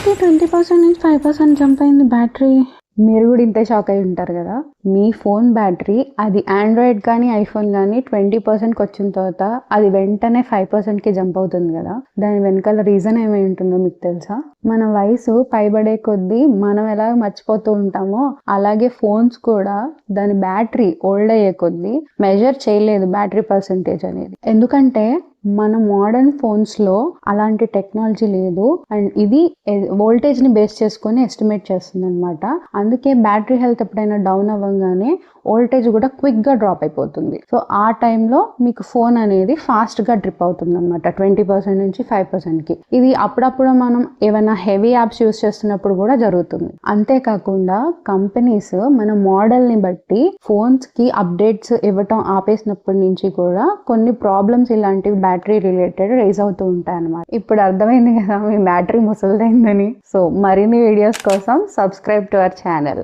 ఏంటి 20% నుంచి 5% జంప్ అయింది బ్యాటరీ? మీరు కూడా ఇంతే షాక్ అయి ఉంటారు కదా. మీ ఫోన్ బ్యాటరీ అది ఆండ్రాయిడ్ కానీ ఐఫోన్ కానీ 20%కి వచ్చిన తర్వాత అది వెంటనే 5%కి జంప్ అవుతుంది కదా. దాని వెనకాల రీజన్ ఏమై ఉంటుందో మీకు తెలుసా? మన వయసు పైబడే కొద్దీ మనం ఎలా మర్చిపోతూ ఉంటామో అలాగే ఫోన్స్ కూడా దాని బ్యాటరీ ఓల్డ్ అయ్యే కొద్దీ మెజర్ చేయలేదు బ్యాటరీ పర్సంటేజ్ అనేది. ఎందుకంటే మన మోడర్న్ ఫోన్స్లో అలాంటి టెక్నాలజీ లేదు అండ్ ఇది వోల్టేజ్ని బేస్ చేసుకొని ఎస్టిమేట్ చేస్తుంది అనమాట. అందుకే బ్యాటరీ హెల్త్ ఎప్పుడైనా డౌన్ అవ్వగానే వోల్టేజ్ కూడా క్విక్గా డ్రాప్ అయిపోతుంది. సో ఆ టైంలో మీకు ఫోన్ అనేది ఫాస్ట్గా డ్రిప్ అవుతుంది అనమాట 20% నుంచి 5%కి. ఇది అప్పుడప్పుడు మనం ఏమైనా హెవీ యాప్స్ యూస్ చేస్తున్నప్పుడు కూడా జరుగుతుంది. అంతేకాకుండా కంపెనీస్ మన మోడల్ని బట్టి ఫోన్స్కి అప్డేట్స్ ఇవ్వటం ఆపేసినప్పటి నుంచి కూడా కొన్ని ప్రాబ్లమ్స్ ఇలాంటివి బ్యాటరీ రిలేటెడ్ రైజ్ అవుతూ ఉంటాయి అన్నమాట. ఇప్పుడు అర్థమైంది కదా మీ బ్యాటరీ ముసలిదైందని. సో మరిన్ని వీడియోస్ కోసం సబ్స్క్రైబ్ టు అవర్ ఛానల్.